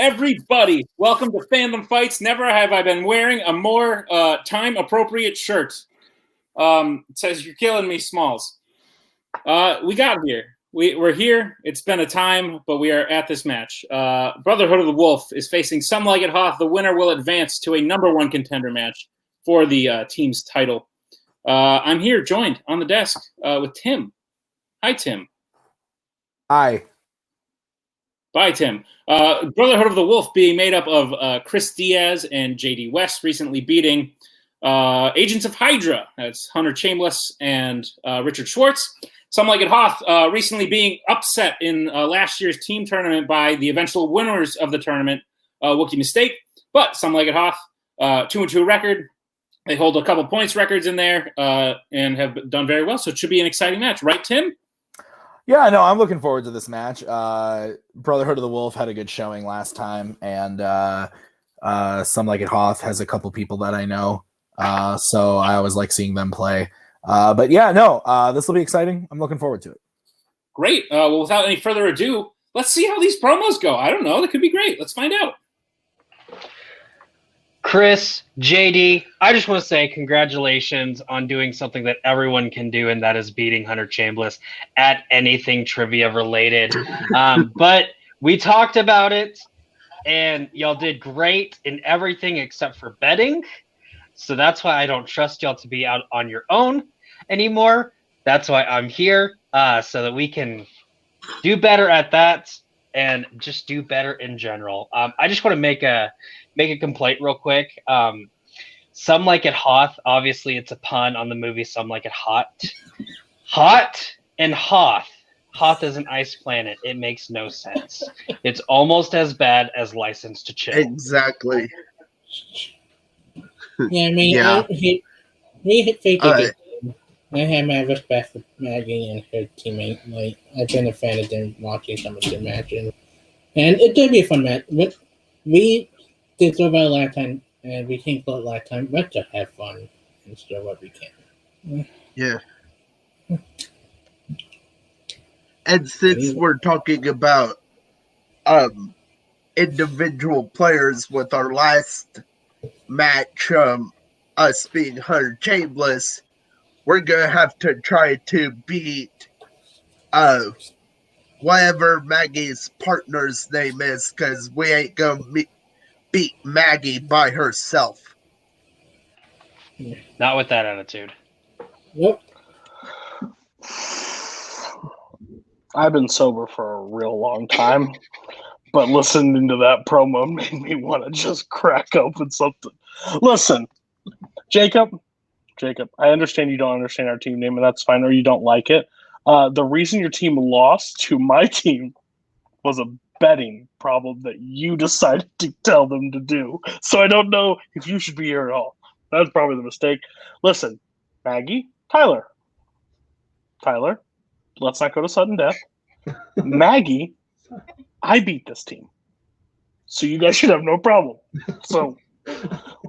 everybody. Welcome to Fandom Fights. Never have I been wearing a more time-appropriate shirt. It says, "You're killing me, Smalls." We got here. We're here. It's been a time, but we are at this match. Brotherhood of the Wolf is facing Some Like It Hoth. The winner will advance to a #1 contender match for the team's title. I'm here joined on the desk with Tim. Hi, Tim. Hi. Bye, Tim. Brotherhood of the Wolf being made up of Chris Diaz and JD West, recently beating Agents of Hydra. That's Hunter Chambliss and Richard Schwartz. Some Like It Hoth recently being upset in last year's team tournament by the eventual winners of the tournament, Wookiee Mistake. But Some Like It Hoth, 2-2 record. They hold a couple points records in there and have done very well. So it should be an exciting match. Right, Tim? Yeah, no, I'm looking forward to this match. Brotherhood of the Wolf had a good showing last time, and Some Like It Hoth has a couple people that I know, so I always like seeing them play. But yeah, no, this will be exciting. I'm looking forward to it. Great. Well, without any further ado, let's see how these promos go. I don't know. They could be great. Let's find out. Chris, JD, I just want to say congratulations on doing something that everyone can do, and that is beating Hunter Chambliss at anything trivia related. But we talked about it, and y'all did great in everything except for betting. So that's why I don't trust y'all to be out on your own anymore. That's why I'm here, so that we can do better at that and just do better in general. I just want to make a complaint real quick. Some Like It Hoth, obviously it's a pun on the movie Some Like It Hot. Hot and Hoth. Hoth is an ice planet. It makes no sense. It's almost as bad as License to Chill. Exactly. Yeah, I mean, Yeah. I have my respect for Maggie and her teammate. Like, I've been a fan of them watching some of their matches. And it did be a fun match. We did so well last time, and we came close last time. Let's just have fun and show what we can. Yeah. And since we're talking about individual players with our last match, us being Hunter Chambliss, we're gonna have to try to beat whatever Maggie's partner's name is, because we ain't gonna beat Maggie by herself. Not with that attitude. Yep. I've been sober for a real long time, but listening to that promo made me want to just crack open something. Listen, Jacob, I understand you don't understand our team name, and that's fine, or you don't like it. The reason your team lost to my team was a betting problem that you decided to tell them to do. So I don't know if you should be here at all. That's probably the mistake. Listen, Maggie, Tyler, let's not go to sudden death. Maggie, I beat this team, so you guys should have no problem. So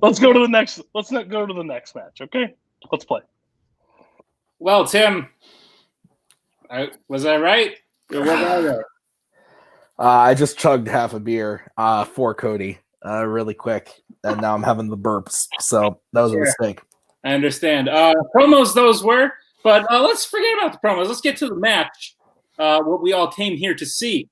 let's go to the next. Let's not go to the next match, okay? Let's play. Well, Tim, was I right? Or was I right? I just chugged half a beer for Cody really quick, and now I'm having the burps. So that was a mistake. I understand. Promos those were, but let's forget about the promos. Let's get to the match, what we all came here to see.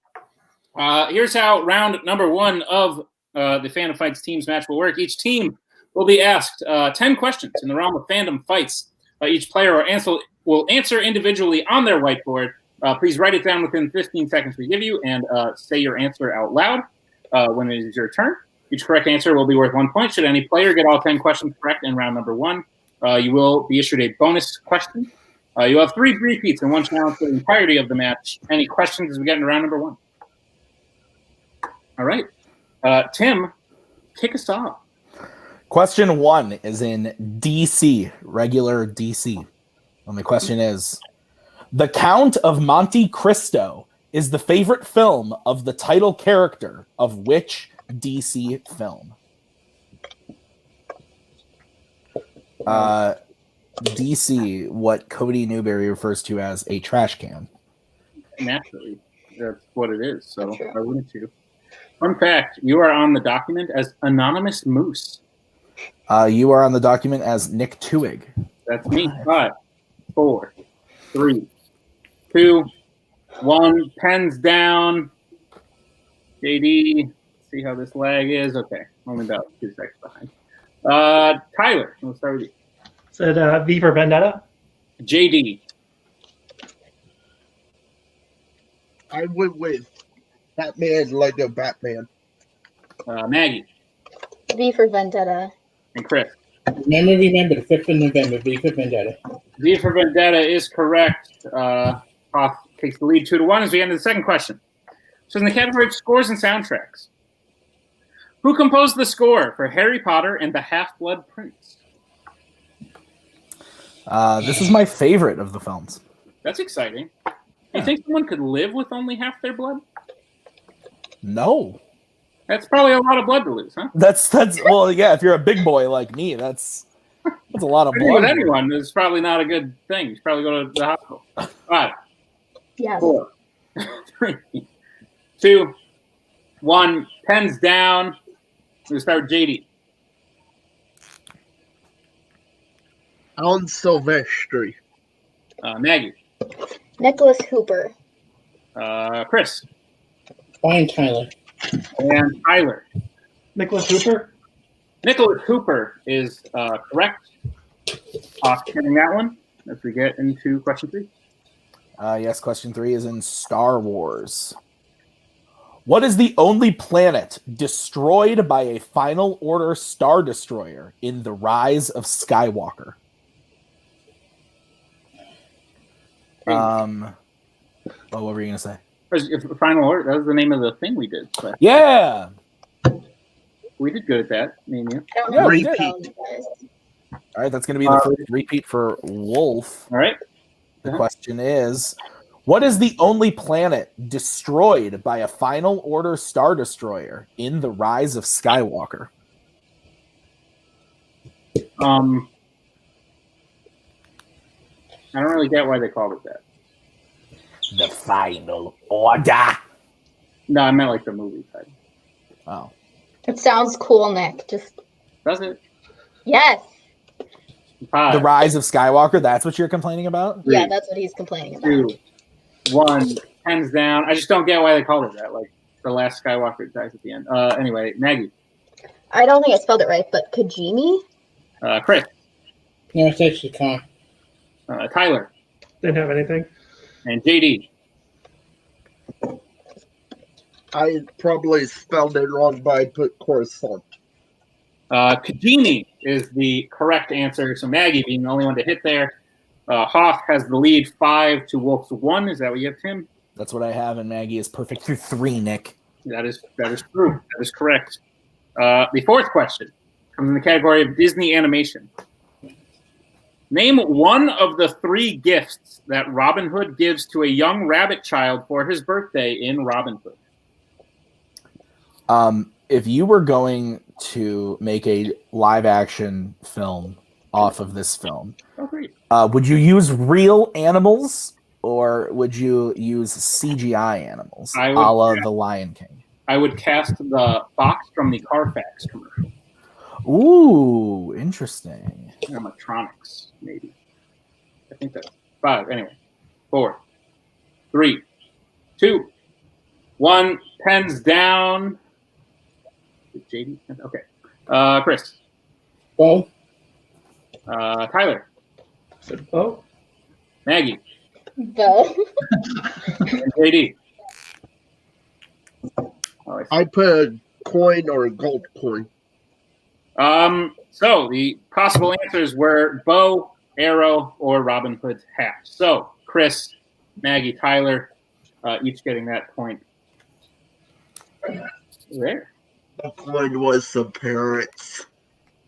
Here's how round number 1 of the Fandom Fights teams match will work. Each team will be asked 10 questions in the realm of Fandom Fights. Each player will answer individually on their whiteboard. Please write it down within 15 seconds we give you and say your answer out loud when it is your turn. Each correct answer will be worth 1 point. Should any player get all 10 questions correct in round number 1, you will be issued a bonus question. You have 3 repeats and 1 challenge for the entirety of the match. Any questions as we get into round number 1? All right. Tim, kick us off. Question 1 is in DC, regular DC. And the question is, The Count of Monte Cristo is the favorite film of the title character of which DC film? DC, what Cody Newberry refers to as a trash can. Naturally, that's what it is. So why wouldn't you? Fun fact, you are on the document as Anonymous Moose. You are on the document as Nick Twig. That's me. 5, 4, 3, 2, 1. Pens down. JD, see how this lag is? Okay, only about 2 seconds behind. Tyler, we'll start with you. Said V for Vendetta. JD. I went with Batman, Lego Batman. Maggie. V for Vendetta. And Chris. Remember, the 5th of November, V for Vendetta. V for Vendetta is correct. Hoth takes the lead 2-1 as we end the second question. So in the category of scores and soundtracks, who composed the score for Harry Potter and the Half-Blood Prince? This is my favorite of the films. That's exciting. Do you think someone could live with only half their blood? No. That's probably a lot of blood to lose, huh? That's well, yeah. If you're a big boy like me, that's a lot of I think with blood. anyone, it's probably not a good thing. You should probably go to the hospital. 5, Yes. 4, 3, 2, 1. Pens down. We'll start with JD. Alan Silvestri. Maggie. Nicholas Hooper. Chris. Brian Tyler. And Tyler. Nicholas Hooper. Nicholas Hooper is correct. Getting that one as we get into question 3. Yes, question 3 is in Star Wars. What is the only planet destroyed by a Final Order Star Destroyer in The Rise of Skywalker? What were you going to say? Final Order, that was the name of the thing we did. But Yeah. we did good at that, me and you. I don't Yeah, know we if did. you know, guys. All right, that's going to be the first repeat for Wolf. All right. The question is, what is the only planet destroyed by a Final Order Star Destroyer in The Rise of Skywalker? I don't really get why they called it that. The Final Order. No, I meant like the movie title. Oh. It sounds cool, Nick. Just Does it? yes. 5, The Rise of Skywalker, that's what you're complaining about? Yeah, that's what he's complaining about. 2, 1. Pens down. I just don't get why they called it that. Like the last Skywalker dies at the end. Anyway, Maggie. I don't think I spelled it right, but Kajimi? Chris. No, it's actually Khan. Tyler. Didn't have anything. And JD. I probably spelled it wrong, but I put Coruscant. Kajimi is the correct answer. So Maggie being the only one to hit there. Hoth has the lead 5 to Wolf's 1. Is that what you have, Tim? That's what I have, and Maggie is perfect through 3, Nick. That is true. That is correct. The fourth question comes in the category of Disney animation. Name one of the 3 gifts that Robin Hood gives to a young rabbit child for his birthday in Robin Hood. If you were going to make a live-action film off of this film, Oh, great. would you use real animals or would you use CGI animals, I a would- la The Lion King? I would cast the fox from the Carfax commercial. Ooh, interesting. Animatronics, maybe. I think that's 5. Anyway, 4, 3, 2, 1. Pens down. JD? Okay. Chris. Bo? Tyler. Said Bo. Maggie. Bo. And JD. Oh, I put a coin or a gold coin. So the possible answers were bow, arrow, or Robin Hood's hat. So Chris, Maggie, Tyler, each getting that point. There. The coin was the parents.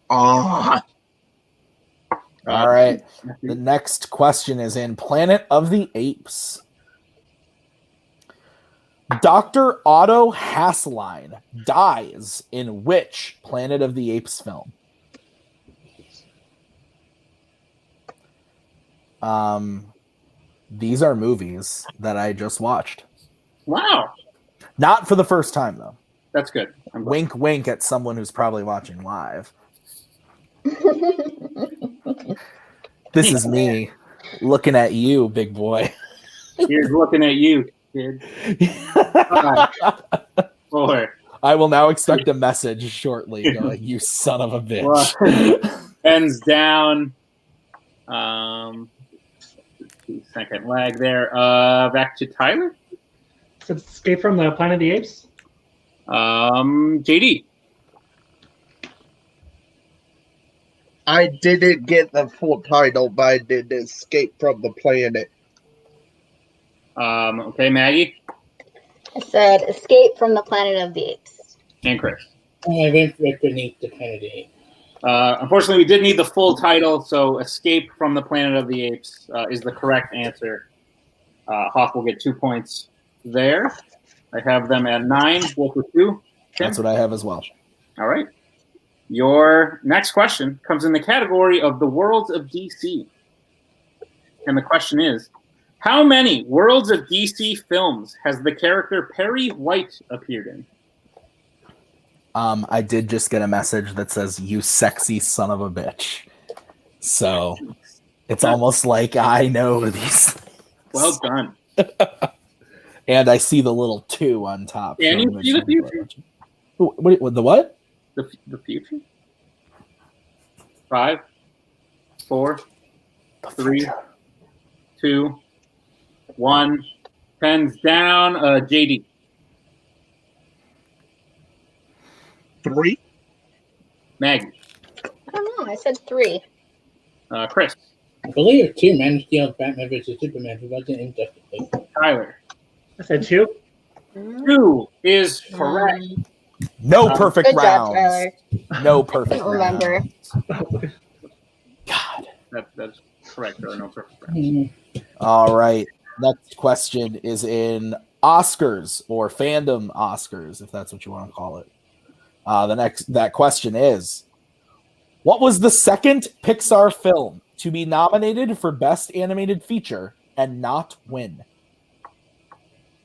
Ah, All right. The next question is in Planet of the Apes. Dr. Otto Hasslein dies in which Planet of the Apes film? These are movies that I just watched. Wow. Not for the first time, though. That's good. I'm glad. Wink, wink at someone who's probably watching live. This is me looking at you, big boy. Here's looking at you, kid. 5, 4. I will now expect a message shortly going, you son of a bitch. Pens down. 2-second lag there. Back to Tyler. Is it Escape from the Planet of the Apes? JD. I didn't get the full title, but I did Escape from the Planet. Okay, Maggie I said Escape from the Planet of the Apes. and Chris. I went with Beneath the Planet of the Apes. Unfortunately, we did need the full title, so Escape from the Planet of the Apes is the correct answer. Hoth will get 2 points there. I have them at 9. Wolf with 2. Tim? That's what I have as well. All right. Your next question comes in the category of the worlds of DC. And the question is, how many Worlds of DC films has the character Perry White appeared in? I did just get a message that says, you sexy son of a bitch. So it's almost like I know these things. Well done. And I see the little 2 on top. Can you see the future? What, the what? The future? 5, 4, 3, 2, 1. Pens down. JD. 3. Maggie. I don't know. I said 3. Chris. I believe 2 Man of Steel, Batman vs Superman, who wasn't in Justice League. Tyler. I said 2. 2 is correct. No perfect Good job, rounds. Tyler. No I perfect don't remember. rounds. God. That's correct. There are no perfect rounds. Mm-hmm. All right. Next question is in Oscars or Fandom Oscars, if that's what you want to call it. That question is, what was the second Pixar film to be nominated for Best Animated Feature and not win?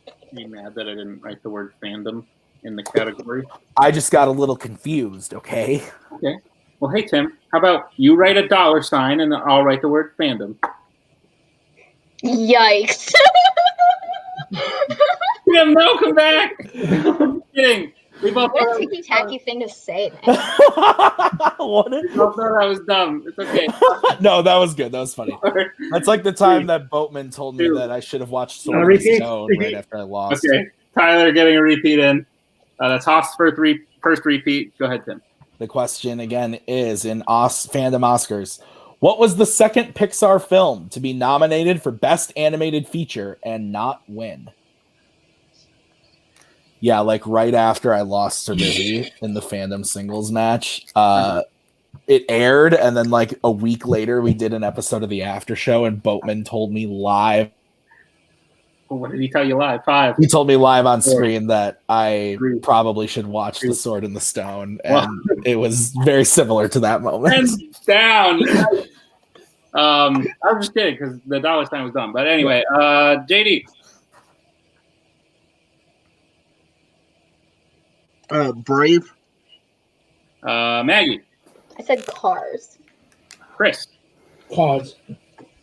Are you mad that I didn't write the word fandom in the category? I just got a little confused, okay? Okay. Well, hey, Tim, how about you write a $sign and I'll write the word fandom? Yikes. Tim, no, come back! I'm kidding. We both What thought a ticky-tacky thing to say, man. What? we both thought that was dumb. It's okay. No, that was good. That was funny. That's like the time that Boatman told me that I should have watched Sword in the Repeat. Stone right after I lost. Okay. Tyler getting a repeat in. That's Hoth's first repeat. Go ahead, Tim. The question again is in Fandom Oscars. What was the second Pixar film to be nominated for Best Animated Feature and not win? Yeah, like right after I lost to Rizzy in the Fandom singles match, it aired, and then like a week later, we did an episode of the after show, and Boatman told me live. Well, what did he tell you live? 5. He told me live on screen that I probably should watch The Sword in the Stone, and it was very similar to that moment. Hands down. I was just kidding because the $sign was dumb. But anyway, JD. Brave. Maggie. I said Cars. Chris. Pause.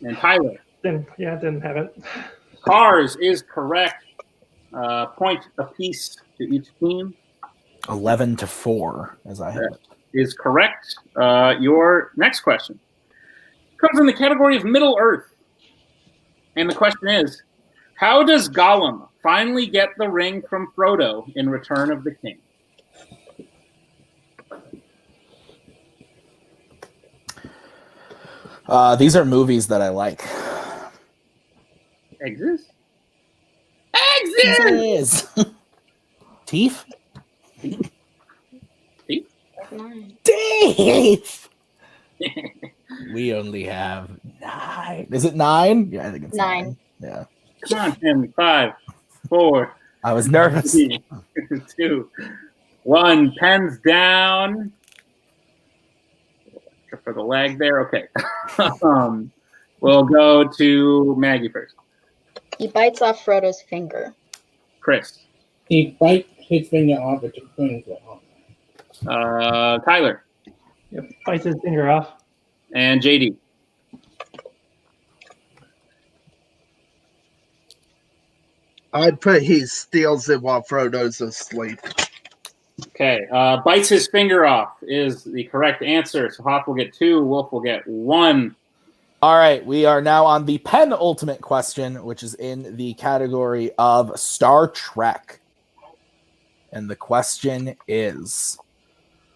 And Tyler. Didn't have it. Cars is correct. Point apiece to each team. 11-4, as I have it. Is correct. Your next question comes in the category of Middle Earth. And the question is, how does Gollum finally get the ring from Frodo in Return of the King? These are movies that I like. Exist? Teeth? Teeth? 9. Dave! We only have 9. Is it 9? Yeah, I think it's 9. Yeah. Come on, Tim. 5, 4, I was nervous. 3, 2, 1. Pens down. For the lag there. Okay. We'll go to Maggie first. He bites off Frodo's finger. Chris. He bites his finger off with the finger off. Tyler Yep. Bites his finger off. and JD. I'd put he steals it while Frodo's asleep. Okay, bites his finger off is the correct answer. So Hoth will get 2, Wolf will get 1. All right, we are now on the penultimate question, which is in the category of Star Trek. And the question is,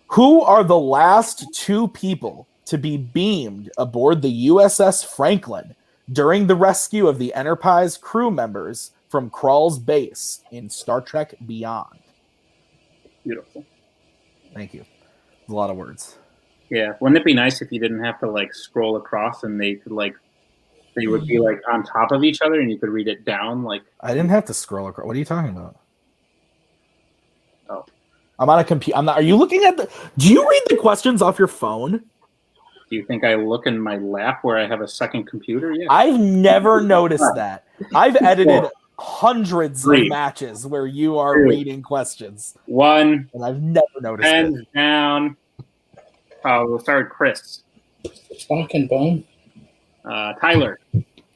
who are the last 2 people to be beamed aboard the USS Franklin during the rescue of the Enterprise crew members from Krall's base in Star Trek Beyond? Beautiful. Thank you. A lot of words. Yeah, wouldn't it be nice if you didn't have to like scroll across and they could like they would be like on top of each other and you could read it down like I didn't have to scroll across. What are you talking about? Oh. I'm on a computer. I'm not. Are you looking at the? Do you read the questions off your phone? Do you think I look in my lap where I have a second computer? Yeah. I've never noticed that. I've edited hundreds of matches where you are reading questions. 1, and I've never noticed hands it. down. We'll start with Chris. Spock and Bone. Tyler.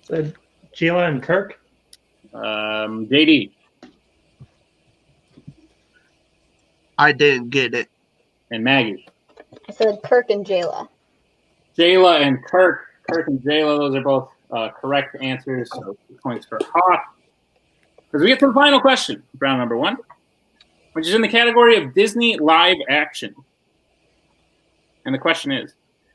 Said Jayla and Kirk. JD. I didn't get it. And Maggie. I said Kirk and Jayla. Jayla and Kirk. Kirk and Jayla, those are both correct answers. So 2 points for Hoth. Because we get to the final question, round number 1, which is in the category of Disney live action. And the question is,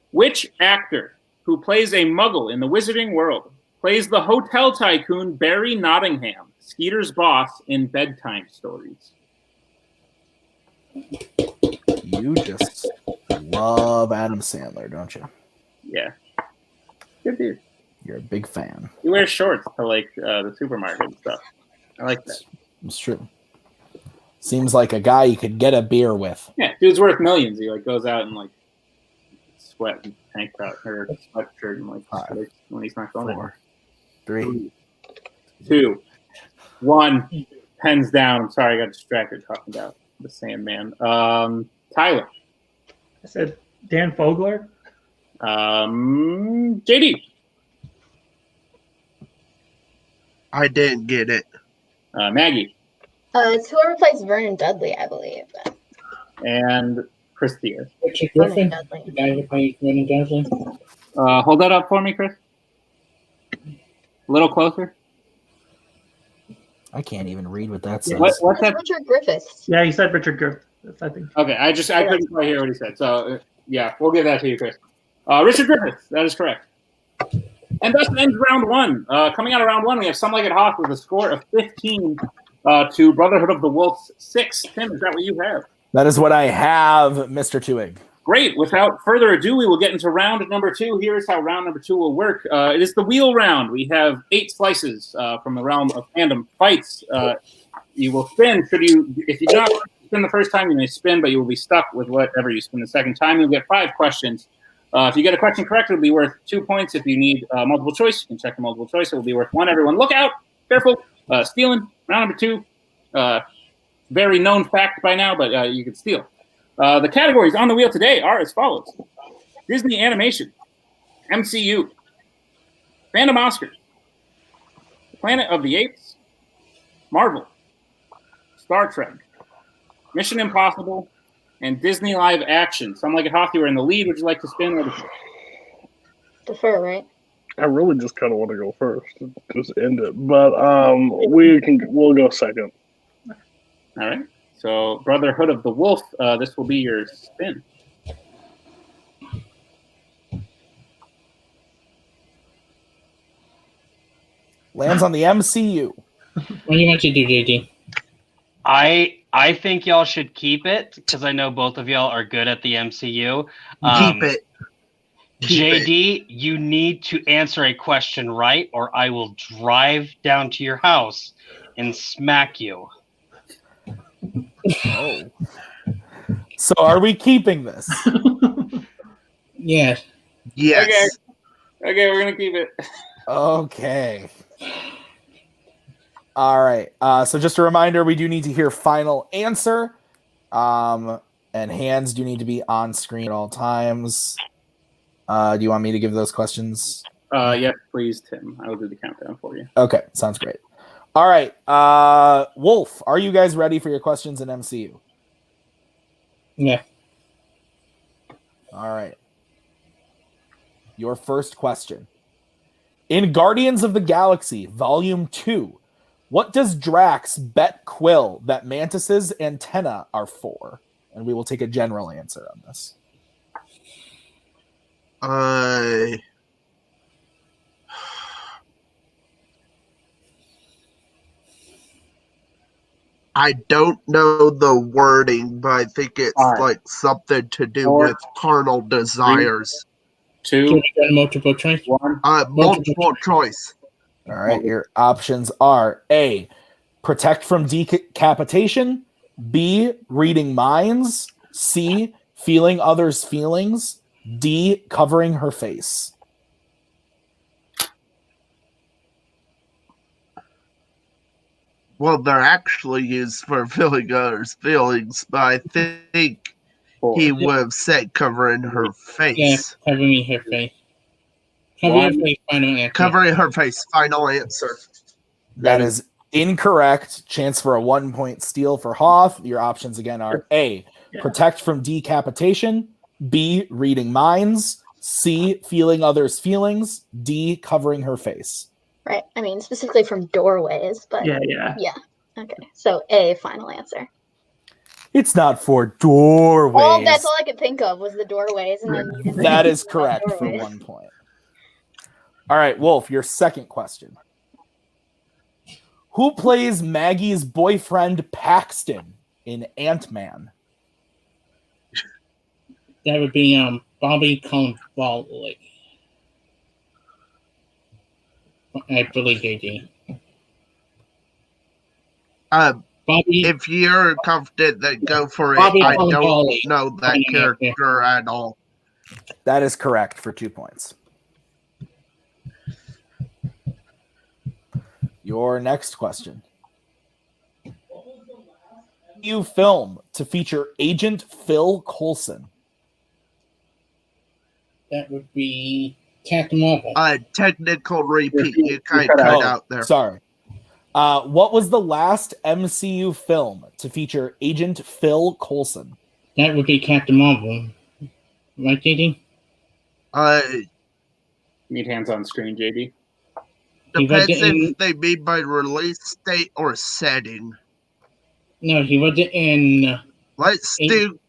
which actor who plays a muggle in the Wizarding World plays the hotel tycoon Barry Nottingham, Skeeter's boss in Bedtime Stories? You just love Adam Sandler, don't you? Yeah. Good dude. You're a big fan. He wears shorts to like the supermarket and stuff. I like that. It's true. Seems like a guy you could get a beer with. Yeah, dude's worth millions. He like goes out and like sweat and tank top or sweatshirt and like 5, when he's not going 4, 3, 2, 1. Pens down. I'm sorry, I got distracted talking about the Sandman. Tyler. I said Dan Fogler. JD. I didn't get it. Maggie. It's whoever plays Vernon Dudley, I believe. And Christia. Richard Vernon Griffin. Dudley. The guy who played Vernon Dudley. Hold that up for me, Chris. A little closer. I can't even read what that says. What's It's that? Richard Griffiths. Yeah, he said Richard Griffith. I think. Okay, I couldn't quite hear what he said. So yeah, we'll give that to you, Chris. Richard Griffith. That is correct. And thus ends round 1. Coming out of round 1, we have Some Like It Hoth with a score of 15 to Brotherhood of the Wolf's 6. Tim, is that what you have? That is what I have, Mr. Twohig. Great. Without further ado, we will get into round number 2. Here's how round number 2 will work. It is the wheel round. We have 8 slices from the realm of fandom fights. You will spin. If you do not spin the first time, you may spin, but you will be stuck with whatever you spin the second time. You'll get 5 questions. If you get a question correct, it'll be worth 2 points. If you need multiple choice, you can check the multiple choice. It will be worth 1. Everyone, look out! Careful! Stealing. Round number 2. Very known fact by now, but you can steal. The categories on the wheel today are as follows: Disney Animation, MCU, Fandom Oscars, Planet of the Apes, Marvel, Star Trek, Mission Impossible, and Disney Live Action. Some Like It Hoth, you are in the lead. Would you like to spin? Or Defer, right? I really just kind of want to go first, just end it. But we'll go second. All right. So Brotherhood of the Wolf, this will be your spin. Lands on the MCU. What do you want to do, JD? I think y'all should keep it because I know both of y'all are good at the MCU. Keep it. JD, you need to answer a question right, or I will drive down to your house and smack you. Oh. So are we keeping this? Yes. Yes. Okay, we're gonna keep it. Okay. All right. So just a reminder, we do need to hear final answer. And hands do need to be on screen at all times. Do you want me to give those questions? Yes, please, Tim. I will do the countdown for you. Okay, sounds great. All right. Wolf, are you guys ready for your questions in MCU? Yeah. All right. Your first question. In Guardians of the Galaxy Volume 2, what does Drax bet Quill that Mantis's antenna are for? And we will take a general answer on this. I don't know the wording, but I think it's like something to do with carnal desires. 2, multiple choice. 1. Multiple choice. All right, your options are A, protect from decapitation, B, reading minds, C, feeling others' feelings, D, covering her face. Well, they're actually used for feeling others' feelings, but I think he would have said covering her face. Yeah, covering her face. Covering her face, final answer. Covering her face, final answer. That is incorrect. Chance for a 1-point steal for Hoth. Your options again are A, protect from decapitation, B, reading minds, C, feeling others' feelings, D, covering her face. Right. I mean, specifically from doorways, but Yeah. Okay. So A, final answer. It's not for doorways. Well, that's all I could think of was the doorways, and then you can that is correct for 1 point. All right, Wolf, your second question. Who plays Maggie's boyfriend Paxton in Ant-Man? That would be Bobby Cannavale. I believe JD. Bobby, if you're confident, then go for it. Bobby I don't Cannavale. know that character at all. That is correct for 2 points. Your next question. New film to feature Agent Phil Coulson. That would be Captain Marvel. Technical repeat. You kind of cut out there. Sorry. What was the last MCU film to feature Agent Phil Coulson? That would be Captain Marvel. Right, JD? Need hands on screen, JD. Depends if they mean by release date or setting. No, he wasn't in. Let's do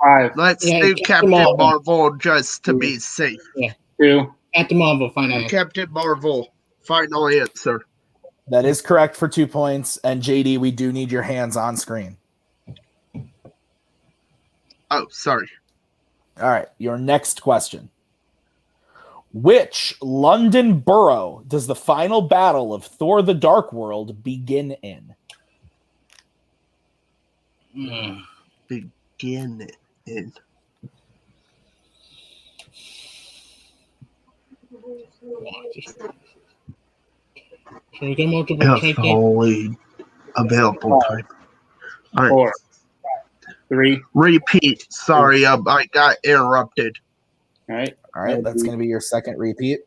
Captain Captain Marvel just to be safe. Yeah. 2. Captain Marvel, final answer. Captain Marvel, final answer. That is correct for 2 points. And JD, we do need your hands on screen. Oh, sorry. All right, your next question. Which London borough does the final battle of Thor the Dark World begin in? Begin in. Can we get multiple choice? Only available time. All right. 4, 3. Repeat. Sorry, I got interrupted. All right. All right, that's going to be your second repeat.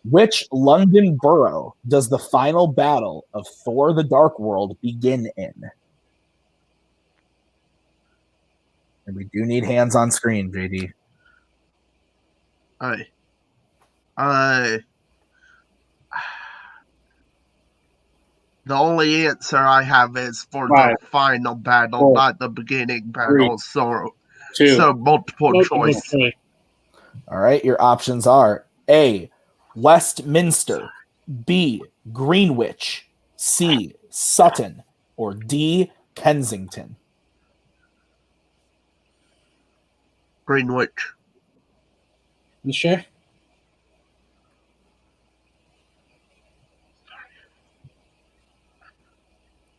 Which London borough does the final battle of Thor the Dark World begin in? And we do need hands on screen, JD. The only answer I have is for the final battle, not the beginning battle. 2. So multiple choice. All right, your options are A, Westminster, B, Greenwich, C, Sutton, or D, Kensington. Greenwich. You sure?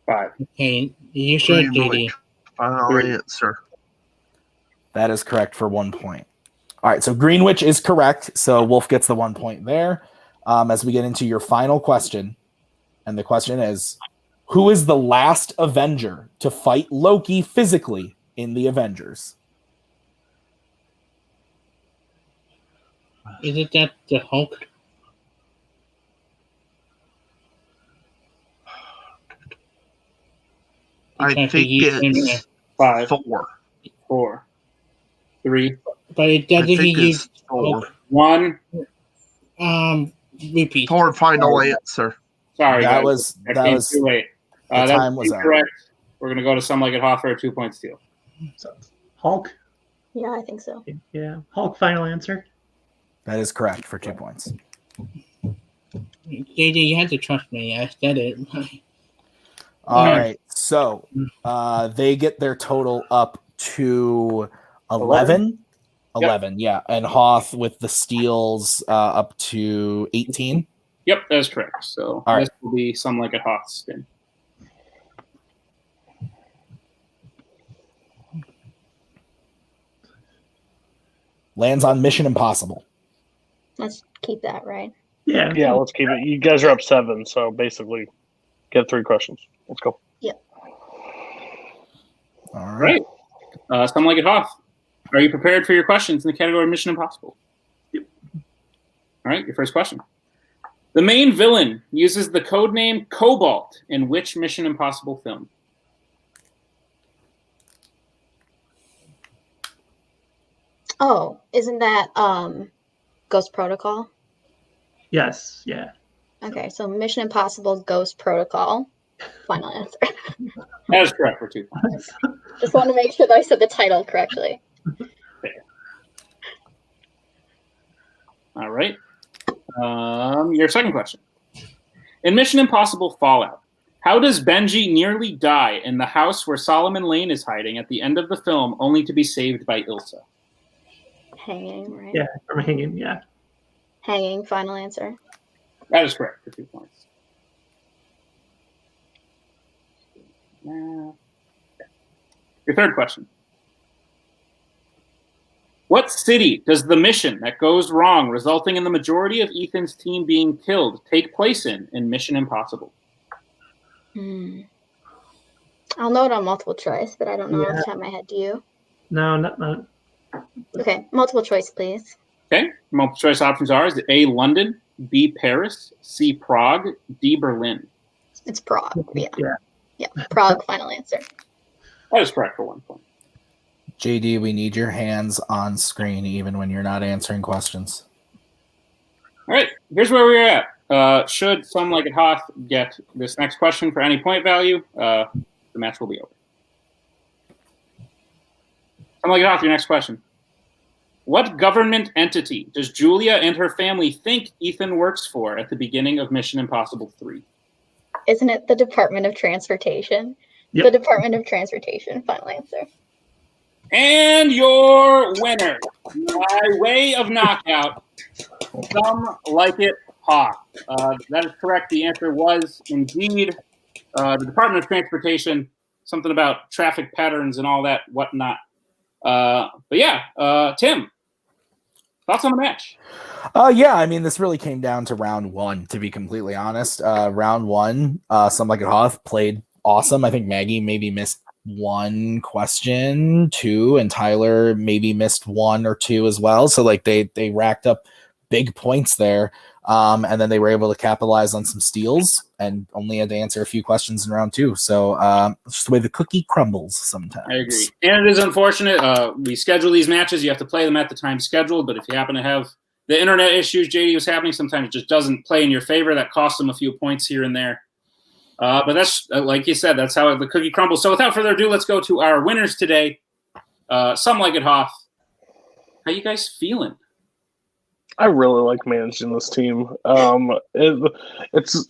Five. Okay, you sure, Greenwich. JD? Final answer. That is correct for 1 point. All right, so Greenwich is correct. So Wolf gets the 1 point there. As we get into your final question, and the question is, Who is the last Avenger to fight Loki physically in the Avengers? Isn't that the Hulk? I Because think he used him, it's 5, Thor. 4, 3, but it I doesn't he think use it's Thor. 1. repeat? Thor, final answer. Sorry, That guys. was- That that came was- too late. the That's time was out. incorrect. We're going to go to Some Like It Hot for a 2-point steal. So, Hulk. Yeah, I think so. Yeah, Hulk. Final answer. That is correct for 2 points. JD, you had to trust me. I said it. All Yeah. right. So they get their total up to 11. 11, yeah. And Hoth with the steals up to 18. Yep, that is correct. So All right. this will be Some Like It Hot spin. Lands on Mission Impossible. Let's keep that, right? Yeah. Yeah, let's keep it. You guys are up 7, so basically get 3 questions. Let's go. All right. Great. Some Like It Hot. Are you prepared for your questions in the category of Mission Impossible? Yep. All right, your first question. The main villain uses the codename Cobalt in which Mission Impossible film? Oh, isn't that Ghost Protocol? Yes. Yeah. Okay, so Mission Impossible Ghost Protocol. Final answer. That is correct for 2 points. Just want to make sure that I said the title correctly. All right. Your second question. In Mission Impossible Fallout, how does Benji nearly die in the house where Solomon Lane is hiding at the end of the film, only to be saved by Ilsa? Hanging, right? Yeah. From hanging. Yeah. Hanging, final answer. That is correct for 2 points. Your third question. What city does the mission that goes wrong, resulting in the majority of Ethan's team being killed, take place in Mission Impossible? I'll know it on multiple choice, but I don't know off Yeah. the top of my head. Do you? No, not. Okay, multiple choice, please. Okay. Multiple choice options are: is it A, London, B, Paris, C, Prague, D, Berlin? It's Prague. Yeah. Yeah. Prague, final answer. That is correct for 1 point. JD, we need your hands on screen even when you're not answering questions. All right, here's where we're at. Should Some Like It Hoth get this next question for any point value, the match will be over. Some Like It Hoth, your next question. What government entity does Julia and her family think Ethan works for at the beginning of Mission Impossible 3? Isn't it the Department of Transportation? Yep. The Department of Transportation, final answer. And your winner, by way of knockout, Some Like It Hoth. That is correct. The answer was indeed the Department of Transportation, something about traffic patterns and all that whatnot. But yeah, Tim, thoughts on the match? Yeah, I mean, this really came down to round 1, to be completely honest. Round 1, Some Like It Hoth played awesome. I think Maggie maybe missed 1 question, 2, and Tyler maybe missed 1 or 2 as well. So like they racked up big points there. And then they were able to capitalize on some steals and only had to answer a few questions in round 2. So it's just the way the cookie crumbles sometimes. I agree. And it is unfortunate. We schedule these matches. You have to play them at the time scheduled. But if you happen to have the internet issues JD was having, sometimes it just doesn't play in your favor. That costs them a few points here and there. But that's, like you said, that's how the cookie crumbles. So without further ado, let's go to our winners today. Some Like It Hoth. How you guys feeling? I really like managing this team. It's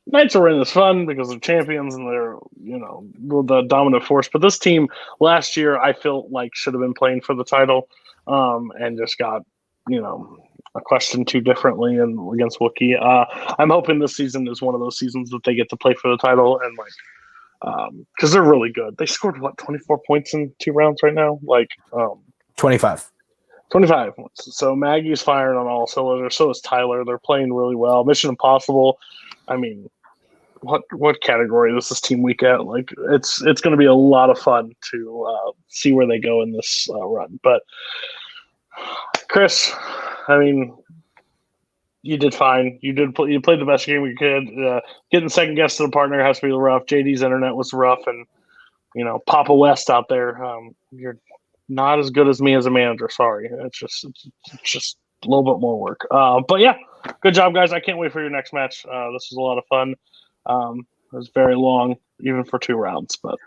Knights are in is fun because they're champions and they're, the dominant force. But this team last year, I felt like should have been playing for the title, and just got, a question too differently and against Wookiee. I'm hoping this season is one of those seasons that they get to play for the title and because they're really good. They scored 24 points in 2 rounds right now, 25. 25 points. So Maggie's firing on all cylinders. So is Tyler. They're playing really well. Mission Impossible. I mean, what category this is Team Week at. Like it's going to be a lot of fun to see where they go in this run. But Chris, I mean, you did fine. You played the best game you could. Getting second guess to the partner has to be rough. JD's internet was rough, and Papa West out there. You're not as good as me as a manager. Sorry, it's just a little bit more work. But yeah, good job, guys. I can't wait for your next match. This was a lot of fun. It was very long, even for 2 rounds, but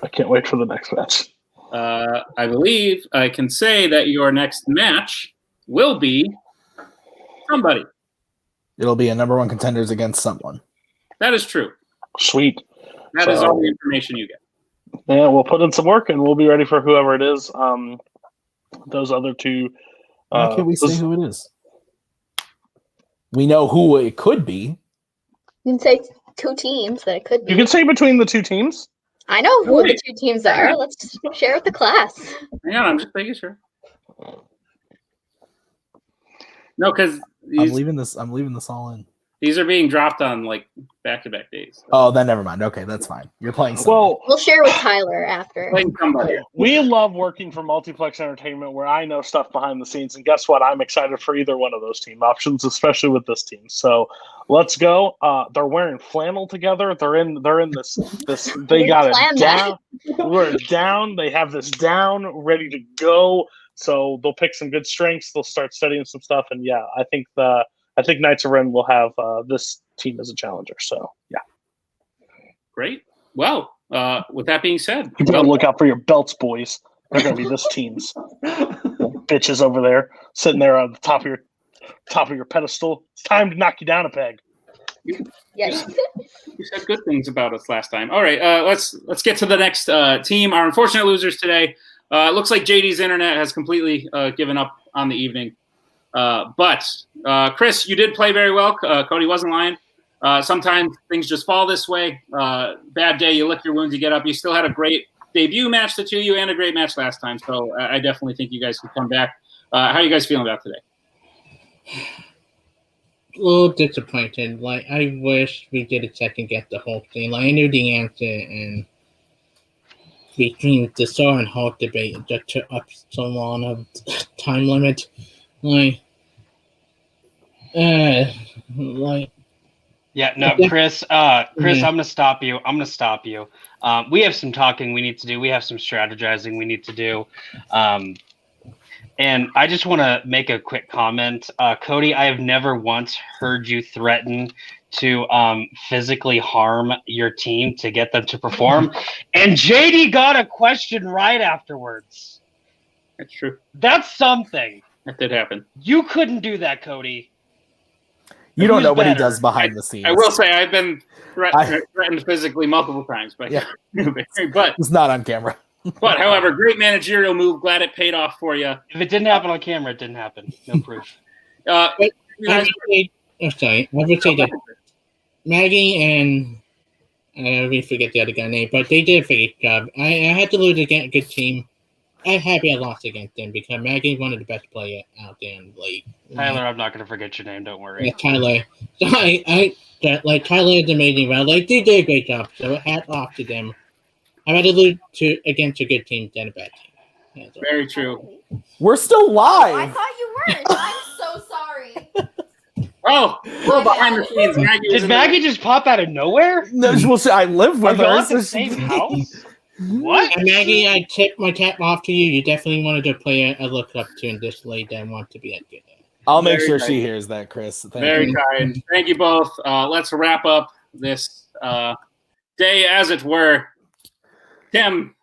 I can't wait for the next match. I believe I can say that your next match will be somebody. It'll be a number 1 contenders against someone. That is true. Sweet. That is all the information you get. Yeah, we'll put in some work, and we'll be ready for whoever it is. Those other 2. Why can't we say who it is? We know who it could be. You can say 2 teams that it could be. You can say between the 2 teams. I know who the 2 teams are. Let's just share with the class. Hang on, I'm just making sure. No, because I'm leaving this all in. these are being dropped on like back-to-back days. Oh, then never mind. Okay, that's fine. You're playing somebody. Well, We'll share with Tyler after. Playing somebody. we love working for Multiplex Entertainment, where I know stuff behind the scenes, and guess what? I'm excited for either one of those team options, especially with this team. So let's go. They're wearing flannel together. They're in this. They got it down. We're down. They have this down, ready to go. So they'll pick some good strengths. They'll start studying some stuff, and yeah, I think Knights of Ren will have this team as a challenger. So yeah, Great. Well, with that being said, you better look out for your belts, boys. They're going to be this team's bitches over there, sitting there on the top of your pedestal. It's time to knock you down a peg. Yes. You said good things about us last time. All right, let's get to the next team. Our unfortunate losers today. It looks like JD's internet has completely given up on the evening. But Chris, you did play very well. Cody wasn't lying. Sometimes things just fall this way. Bad day, you lick your wounds, you get up. You still had a great debut match, the 2 of you, and a great match last time. So I definitely think you guys can come back. How are you guys feeling about today? A little disappointed. Like, I wish we did a second guess the whole thing. Like, I knew the answer, and between the Saw and Hoth debate, it just took up so long of time limit. Like, Yeah, no, Chris, I'm gonna stop you. We have some talking we need to do. We have some strategizing we need to do. And I just want to make a quick comment. Cody, I have never once heard you threaten to physically harm your team to get them to perform. And JD got a question right afterwards. That's true. That's something. That did happen. You couldn't do that, Cody. You don't know what he better? does behind the scenes. I will say I've been threatened physically multiple times, but Yeah. but It's not on camera. but however, great managerial move. Glad it paid off for you. If it didn't happen on camera, it didn't happen. No proof. I would say that Maggie and we forget the other guy's name, but they did a pretty good job. I had to lose against a good team. I'm happy I lost against them because Maggie's one of the best players out there in the league. Tyler, I'm not going to forget your name. Don't worry. Yeah, Tyler. So Tyler is amazing. Well, they did a great job. So hats off to them. I'd rather lose against a good team than a bad team. Yeah, so. Very true. We're still live. I thought you weren't. I'm so sorry. Oh, we're behind the scenes. Did Maggie just pop out of nowhere? No, we'll say I live with Are y'all her. at the same house? What? And Maggie, I tip my cap off to you. You definitely wanted to play a look up to in this league that want to be at good. I'll make Very sure nice. she hears that, Chris. Thank Very you. kind. Thank you both. Let's wrap up this day, as it were. Tim,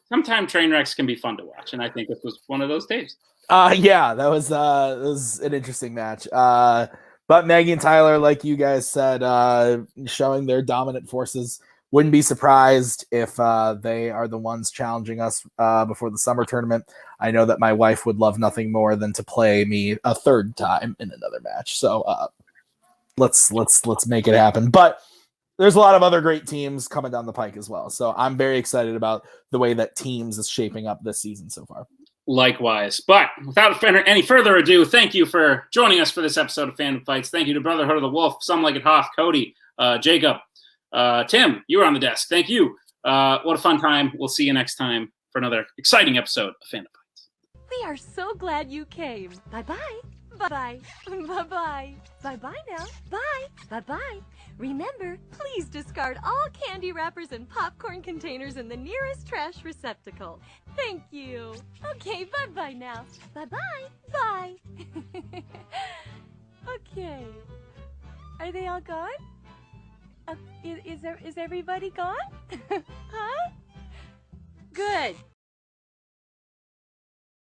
sometimes train wrecks can be fun to watch, and I think this was one of those days. Yeah, that was an interesting match. But Maggie and Tyler, like you guys said, showing their dominant forces. Wouldn't be surprised if they are the ones challenging us before the summer tournament. I know that my wife would love nothing more than to play me a third time in another match. So let's make it happen. But there's a lot of other great teams coming down the pike as well. So I'm very excited about the way that teams is shaping up this season so far. Likewise. But without any further ado, thank you for joining us for this episode of Fandom Fights. Thank you to Brotherhood of the Wolf, Some Like It Hoth, Cody, Jacob, Tim, you were on the desk. Thank you. What a fun time. We'll see you next time for another exciting episode of Fandom. We are so glad you came. Bye-bye. Bye-bye. Bye-bye. Bye-bye now. Bye. Bye-bye. Remember, please discard all candy wrappers and popcorn containers in the nearest trash receptacle. Thank you. Okay, bye-bye now. Bye-bye. Bye. Okay. Are they all gone? Is everybody gone? Huh? Good.